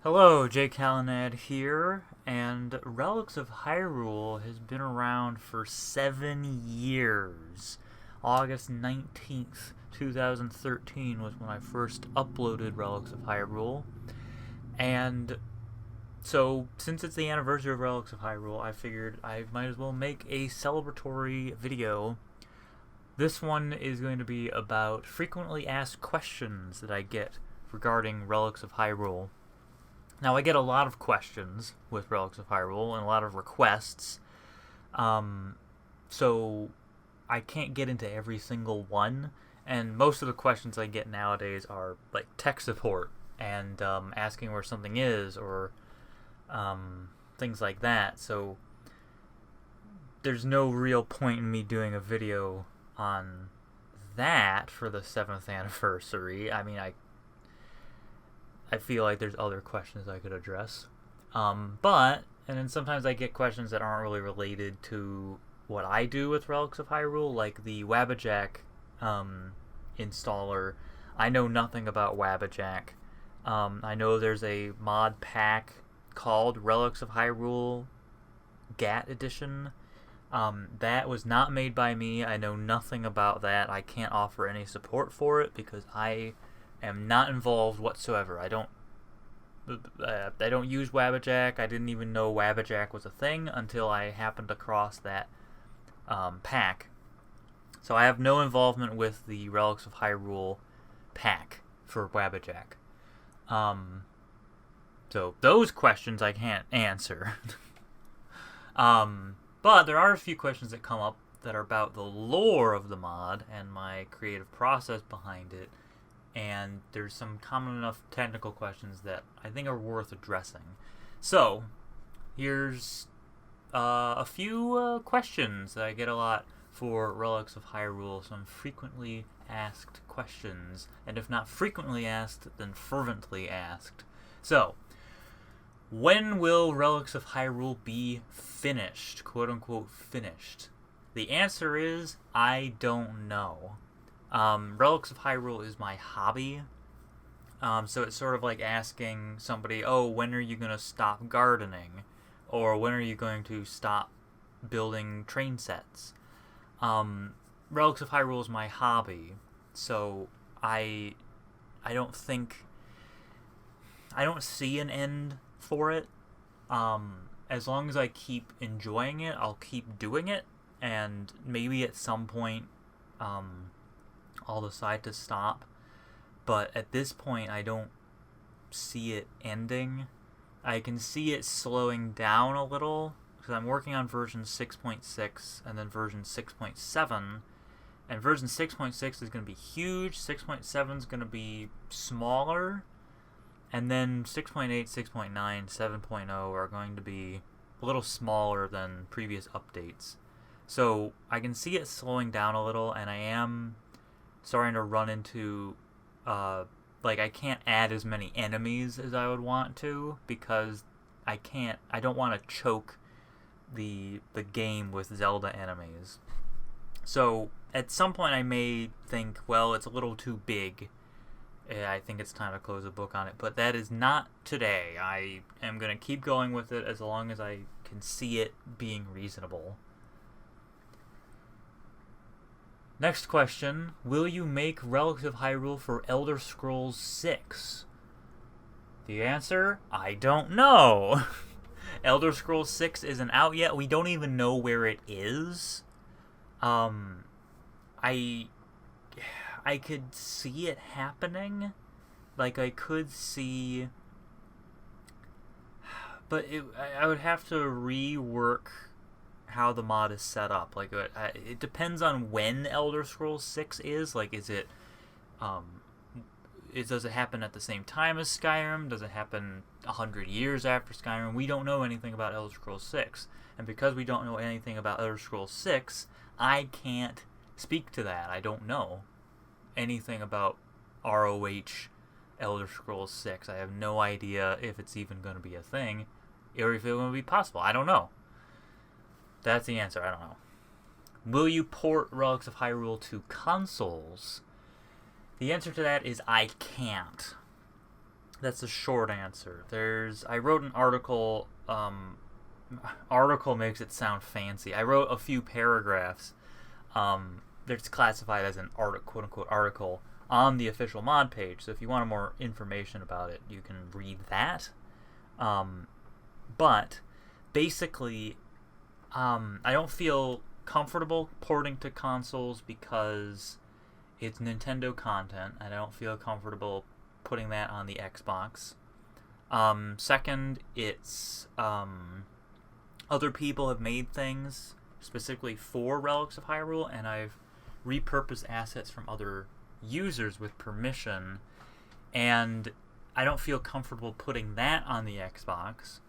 Hello, Jake Callanan here, and Relics of Hyrule has been around for 7 years. August 19th, 2013 was when I first uploaded Relics of Hyrule, and so since it's the anniversary of Relics of Hyrule, I figured I might as well make a celebratory video. This one is going to be about frequently asked questions that I get regarding Relics of Hyrule. Now, I get a lot of questions with Relics of Hyrule and a lot of requests, so I can't get into every single one, and most of the questions I get nowadays are like tech support and asking where something is or things like that, so there's no real point in me doing a video on that for the 7th anniversary. I mean, I feel like there's other questions I could address. And then sometimes I get questions that aren't really related to what I do with Relics of Hyrule, like the Wabbajack installer. I know nothing about Wabbajack. I know there's a mod pack called Relics of Hyrule GAT Edition. That was not made by me. I know nothing about that. I can't offer any support for it because I am not involved whatsoever. I don't use Wabbajack. I didn't even know Wabbajack was a thing until I happened across that pack. So I have no involvement with the Relics of Hyrule pack for Wabbajack. So those questions I can't answer. But there are a few questions that come up that are about the lore of the mod and my creative process behind it. And there's some common enough technical questions that I think are worth addressing. So, here's a few questions that I get a lot for Relics of Hyrule, some frequently asked questions, and if not frequently asked, then fervently asked. So, when will Relics of Hyrule be finished? Quote unquote finished. The answer is, I don't know. Relics of Hyrule is my hobby. So it's sort of like asking somebody, oh, when are you going to stop gardening? Or when are you going to stop building train sets? Relics of Hyrule is my hobby. So I don't see an end for it. As long as I keep enjoying it, I'll keep doing it. And maybe at some point, I'll decide to stop, but at this point I don't see it ending. I can see it slowing down a little because I'm working on version 6.6 and then version 6.7, and version 6.6 is going to be huge, 6.7 is going to be smaller, and then 6.8, 6.9, 7.0 are going to be a little smaller than previous updates. So I can see it slowing down a little, and I am starting to run into, I can't add as many enemies as I would want to because I don't want to choke the game with Zelda enemies. So at some point I may think, well, it's a little too big. I think it's time to close the book on it, but that is not today. I am going to keep going with it as long as I can see it being reasonable. Next question, will you make Relics of Hyrule for Elder Scrolls 6? The answer, I don't know. Elder Scrolls 6 isn't out yet. We don't even know where it is. I could see it happening. Like, I could see... But I would have to rework how the mod is set up. Like, it depends on when Elder Scrolls 6 is. Like, does it happen at the same time as Skyrim? Does it happen 100 years after Skyrim? We don't know anything about Elder Scrolls 6. And because we don't know anything about Elder Scrolls 6, I can't speak to that. I don't know anything about ROH Elder Scrolls 6. I have no idea if it's even going to be a thing, or if it's going to be possible. I don't know. That's the answer. I don't know. Will you port Relics of Hyrule to consoles? The answer to that is I can't. That's the short answer. I wrote an article. Article makes it sound fancy. I wrote a few paragraphs. That's classified as an quote unquote article on the official mod page. So if you want more information about it, you can read that. But basically, I don't feel comfortable porting to consoles because it's Nintendo content, and I don't feel comfortable putting that on the Xbox. Second, it's other people have made things specifically for Relics of Hyrule, and I've repurposed assets from other users with permission, and I don't feel comfortable putting that on the Xbox.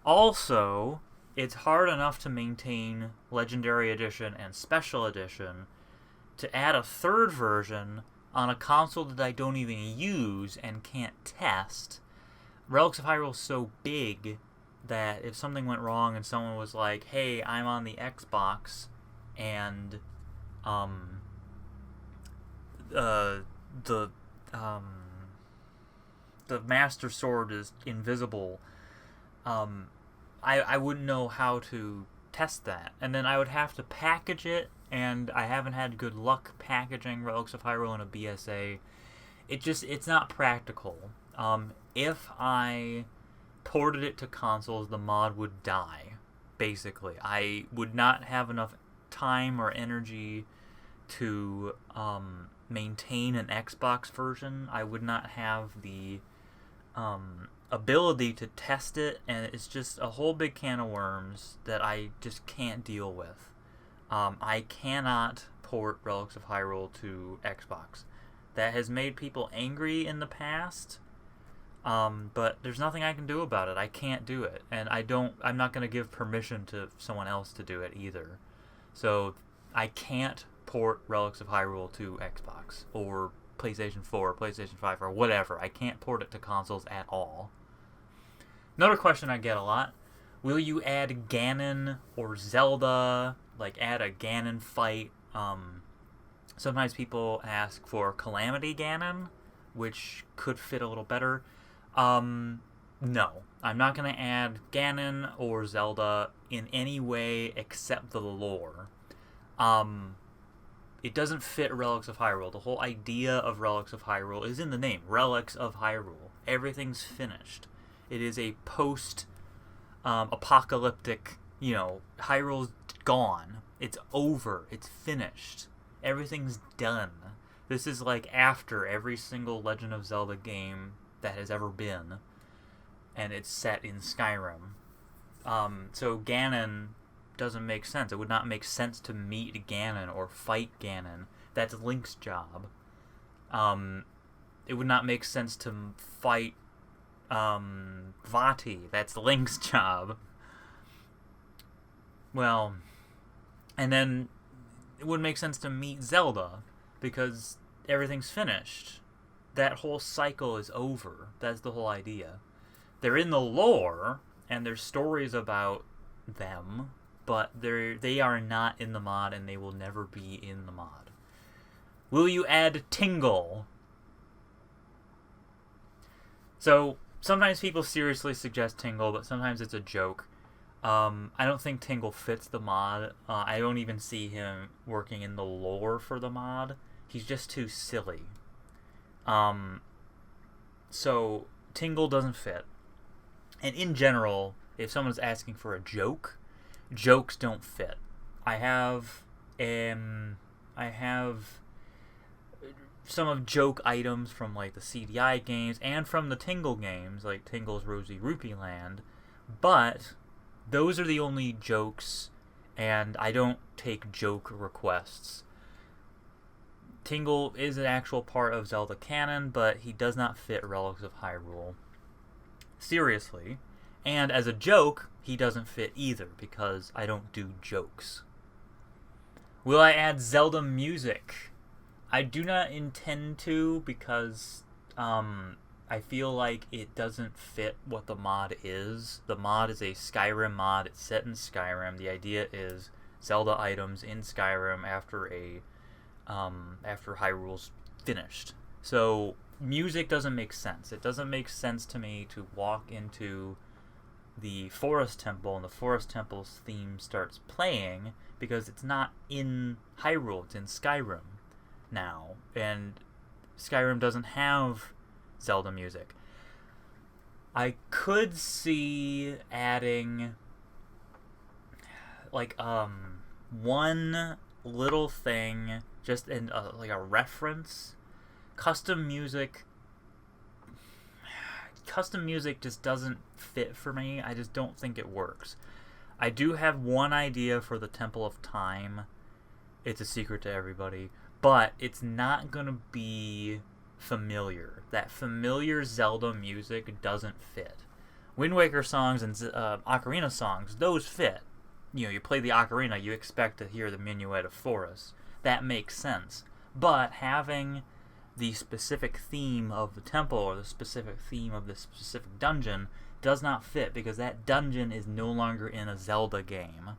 Also, it's hard enough to maintain Legendary Edition and Special Edition. To add a third version on a console that I don't even use and can't test, Relics of Hyrule is so big that if something went wrong and someone was like, hey, I'm on the Xbox and the Master Sword is invisible, I wouldn't know how to test that. And then I would have to package it, and I haven't had good luck packaging Relics of Hyrule in a BSA. It's not practical. If I ported it to consoles, the mod would die, basically. I would not have enough time or energy to maintain an Xbox version. I would not have the ability to test it, and it's just a whole big can of worms that I just can't deal with. I cannot port Relics of Hyrule to Xbox. That has made people angry in the past, but there's nothing I can do about it. I can't do it, and I'm not going to give permission to someone else to do it either. So I can't port Relics of Hyrule to Xbox or PlayStation 4 or PlayStation 5 or whatever. I can't port it to consoles at all. Another question I get a lot: will you add Ganon or Zelda? Like add a Ganon fight? Sometimes people ask for Calamity Ganon, which could fit a little better. No, I'm not going to add Ganon or Zelda in any way except the lore. It doesn't fit Relics of Hyrule. The whole idea of Relics of Hyrule is in the name, Relics of Hyrule. Everything's finished. It is a post-apocalyptic, Hyrule's gone. It's over. It's finished. Everything's done. This is like after every single Legend of Zelda game that has ever been, and it's set in Skyrim. So Ganon doesn't make sense. It would not make sense to meet Ganon or fight Ganon. That's Link's job. It would not make sense to fight Vati. That's Link's job. Well, and then it wouldn't make sense to meet Zelda because everything's finished. That whole cycle is over. That's the whole idea. They're in the lore, and there's stories about them, but they are not in the mod, and they will never be in the mod. Will you add Tingle? So, sometimes people seriously suggest Tingle, but sometimes it's a joke. I don't think Tingle fits the mod. I don't even see him working in the lore for the mod. He's just too silly. So Tingle doesn't fit. And in general, if someone's asking for a joke, jokes don't fit. I have some of joke items from like the CDI games and from the Tingle games, like Tingle's Rosy Rupee Land, but those are the only jokes, and I don't take joke requests. Tingle is an actual part of Zelda canon, but he does not fit Relics of Hyrule. Seriously. And as a joke, he doesn't fit either, because I don't do jokes. Will I add Zelda music? I do not intend to, because I feel like it doesn't fit what the mod is. The mod is a Skyrim mod. It's set in Skyrim. The idea is Zelda items in Skyrim after Hyrule's finished. So music doesn't make sense. It doesn't make sense to me to walk into the Forest Temple and the Forest Temple's theme starts playing because it's not in Hyrule, it's in Skyrim now. And Skyrim doesn't have Zelda music. I could see adding like one little thing just in like a reference. Custom music just doesn't fit for me. I just don't think it works. I do have one idea for the Temple of Time. It's a secret to everybody, but it's not gonna be familiar. That familiar Zelda music doesn't fit. Wind Waker songs and Ocarina songs, those fit. You know, you play the Ocarina, you expect to hear the Minuet of Forest. That makes sense. But having the specific theme of the temple or the specific theme of the specific dungeon does not fit because that dungeon is no longer in a Zelda game.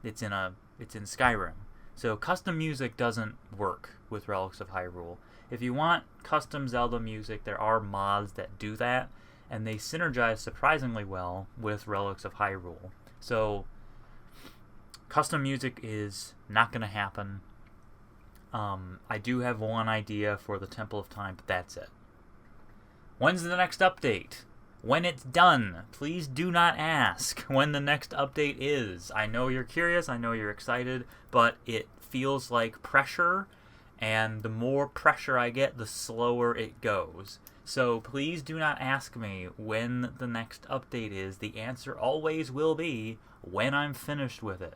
It's in Skyrim. So custom music doesn't work with Relics of Hyrule. If you want custom Zelda music, there are mods that do that, and they synergize surprisingly well with Relics of Hyrule. So custom music is not going to happen. I do have one idea for the Temple of Time, but that's it. When's the next update? When it's done. Please do not ask when the next update is. I know you're curious, I know you're excited, but it feels like pressure, and the more pressure I get, the slower it goes. So please do not ask me when the next update is. The answer always will be when I'm finished with it.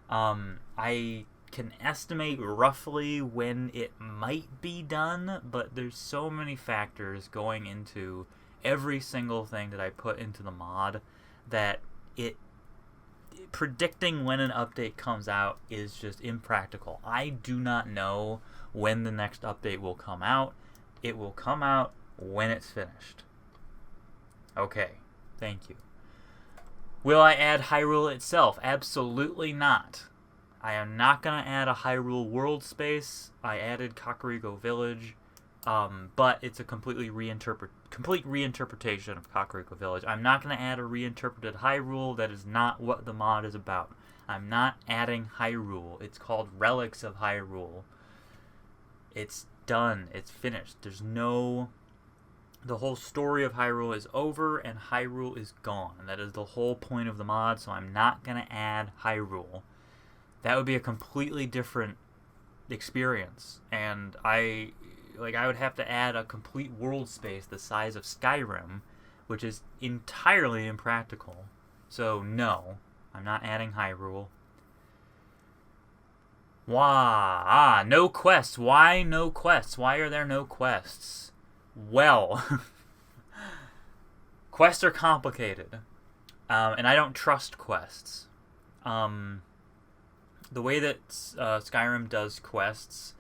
I can estimate roughly when it might be done, but there's so many factors going into every single thing that I put into the mod that predicting when an update comes out is just impractical. I do not know when the next update will come out. It will come out when it's finished. Okay, thank you. Will I add Hyrule itself? Absolutely not. I am not going to add a Hyrule worldspace. I added Kakariko Village, but it's a complete reinterpretation of Kakariko Village. I'm not going to add a reinterpreted Hyrule. That is not what the mod is about. I'm not adding Hyrule. It's called Relics of Hyrule. It's done. It's finished. The whole story of Hyrule is over, and Hyrule is gone. And that is the whole point of the mod, so I'm not going to add Hyrule. That would be a completely different experience, and I would have to add a complete world space the size of Skyrim, which is entirely impractical. So no, I'm not adding Hyrule. No quests. Why no quests? Why are there no quests? Well, quests are complicated, and I don't trust quests. The way that Skyrim does quests,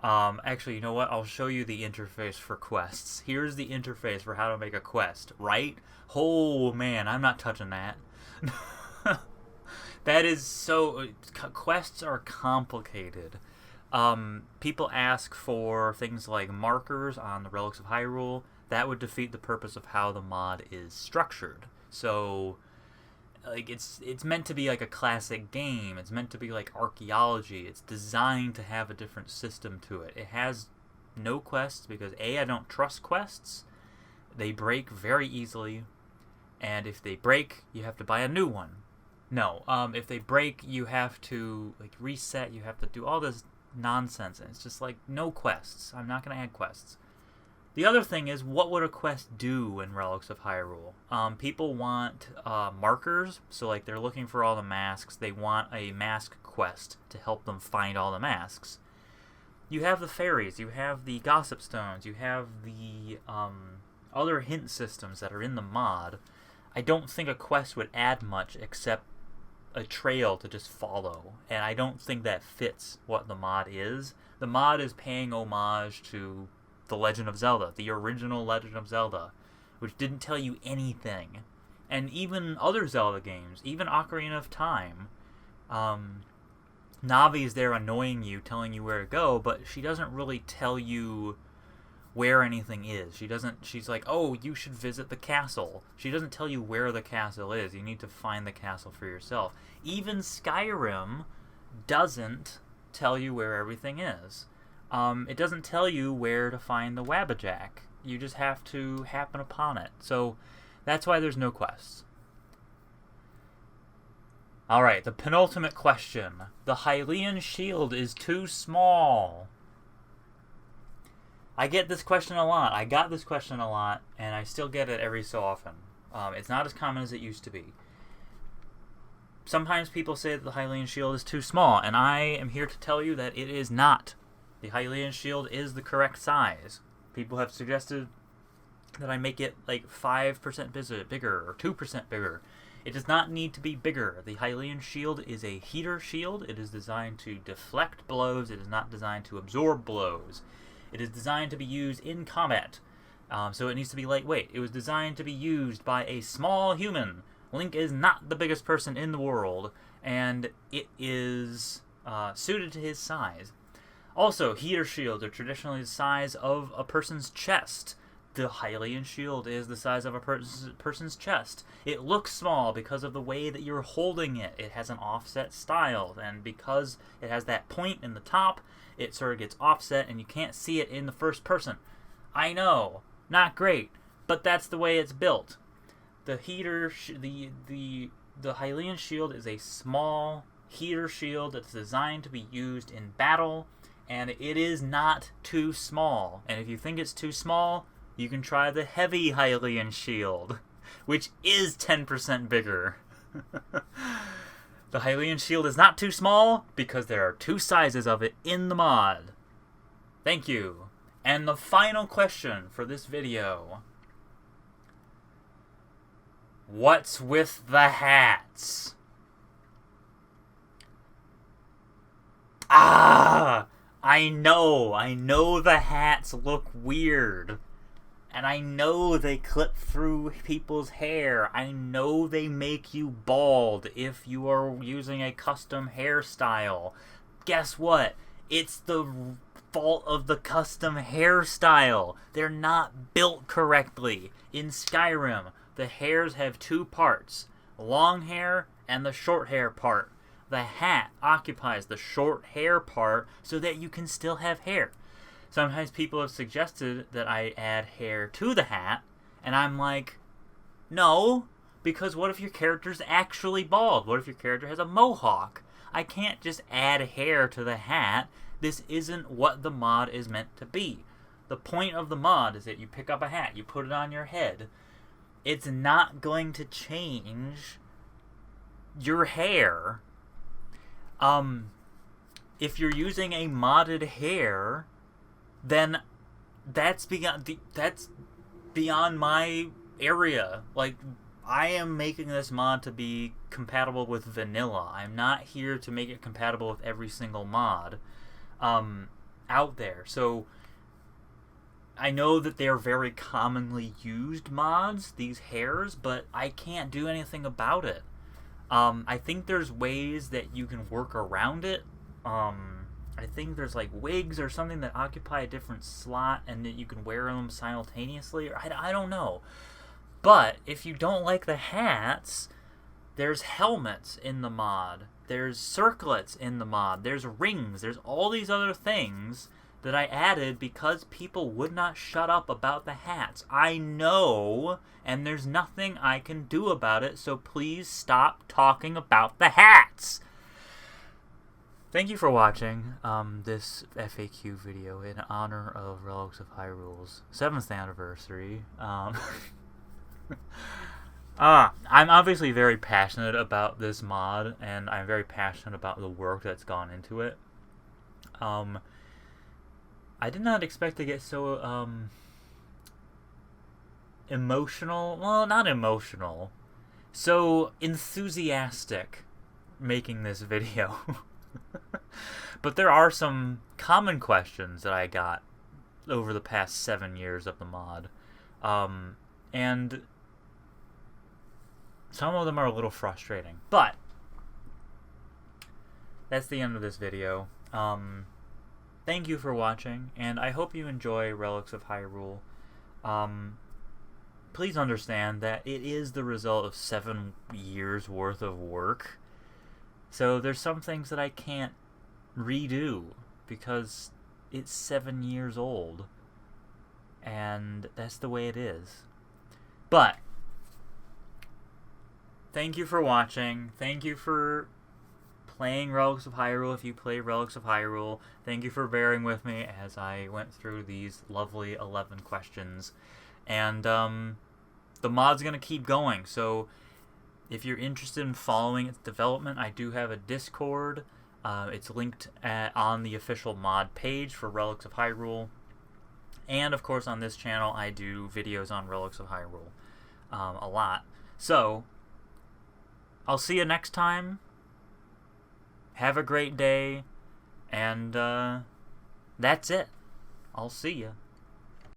actually, you know what? I'll show you the interface for quests. Here's the interface for how to make a quest, right? Oh, man, I'm not touching that. That is so... Quests are complicated. People ask for things like markers on the Relics of Hyrule. That would defeat the purpose of how the mod is structured. So... like it's meant to be like a classic game. It's meant to be like archaeology. It's designed to have a different system to it. It has no quests because I don't trust quests. They break very easily, and if they break, you have to buy a new one. No, if they break, you have to like reset. You have to do all this nonsense, and it's just like no quests. I'm not gonna add quests. The other thing is, what would a quest do in Relics of Hyrule? People want markers, so like they're looking for all the masks. They want a mask quest to help them find all the masks. You have the fairies, you have the gossip stones, you have the other hint systems that are in the mod. I don't think a quest would add much except a trail to just follow, and I don't think that fits what the mod is. The mod is paying homage to The Legend of Zelda, the original Legend of Zelda, which didn't tell you anything. And even other Zelda games, even Ocarina of Time, Navi's there annoying you, telling you where to go, but she doesn't really tell you where anything is. She's like, oh, you should visit the castle. She doesn't tell you where the castle is. You need to find the castle for yourself. Even Skyrim doesn't tell you where everything is. It doesn't tell you where to find the Wabbajack. You just have to happen upon it. So that's why there's no quests. Alright, the penultimate question. The Hylian Shield is too small. I get this question a lot. I got this question a lot, and I still get it every so often. It's not as common as it used to be. Sometimes people say that the Hylian Shield is too small, and I am here to tell you that it is not. The Hylian Shield is the correct size. People have suggested that I make it like 5% bigger or 2% bigger. It does not need to be bigger. The Hylian Shield is a heater shield. It is designed to deflect blows. It is not designed to absorb blows. It is designed to be used in combat, so it needs to be lightweight. It was designed to be used by a small human. Link is not the biggest person in the world, and it is suited to his size. Also, heater shields are traditionally the size of a person's chest. The Hylian Shield is the size of a person's chest. It looks small because of the way that you're holding it. It has an offset style, and because it has that point in the top, it sort of gets offset, and you can't see it in the first person. I know, not great, but that's the way it's built. The Hylian Shield is a small heater shield that's designed to be used in battle, and it is not too small. And if you think it's too small, you can try the heavy Hylian Shield, which is 10% bigger. The Hylian Shield is not too small because there are 2 sizes of it in the mod. Thank you. And the final question for this video. What's with the hats? I know the hats look weird. And I know they clip through people's hair. I know they make you bald if you are using a custom hairstyle. Guess what? It's the fault of the custom hairstyle. They're not built correctly. In Skyrim, the hairs have 2 parts. Long hair and the short hair part. The hat occupies the short hair part so that you can still have hair. Sometimes people have suggested that I add hair to the hat, and I'm like, no, because what if your character's actually bald? What if your character has a mohawk? I can't just add hair to the hat. This isn't what the mod is meant to be. The point of the mod is that you pick up a hat, you put it on your head. It's not going to change your hair. If you're using a modded hair, then that's beyond my area. Like, I am making this mod to be compatible with vanilla. I'm not here to make it compatible with every single mod out there. So I know that they're very commonly used mods, these hairs, but I can't do anything about it. I think there's ways that you can work around it. I think there's like wigs or something that occupy a different slot and that you can wear them simultaneously. I don't know. But if you don't like the hats, there's helmets in the mod. There's circlets in the mod. There's rings. There's all these other things that I added because people would not shut up about the hats. I know, and there's nothing I can do about it, so please stop talking about the hats. Thank you for watching this FAQ video in honor of Relics of Hyrule's 7th anniversary. I'm obviously very passionate about this mod, and I'm very passionate about the work that's gone into it. I did not expect to get so emotional. Well, not emotional. So enthusiastic making this video. But there are some common questions that I got over the past 7 years of the mod. And some of them are a little frustrating. But that's the end of this video. thank you for watching, and I hope you enjoy Relics of Hyrule. Please understand that it is the result of 7 years worth of work. So there's some things that I can't redo because it's 7 years old. And that's the way it is. But thank you for watching. Thank you for playing Relics of Hyrule if you play Relics of Hyrule. Thank you for bearing with me as I went through these lovely 11 questions. And the mod's going to keep going. So if you're interested in following its development, I do have a Discord. It's linked on the official mod page for Relics of Hyrule. And, of course, on this channel, I do videos on Relics of Hyrule a lot. So, I'll see you next time. Have a great day. And that's it. I'll see you.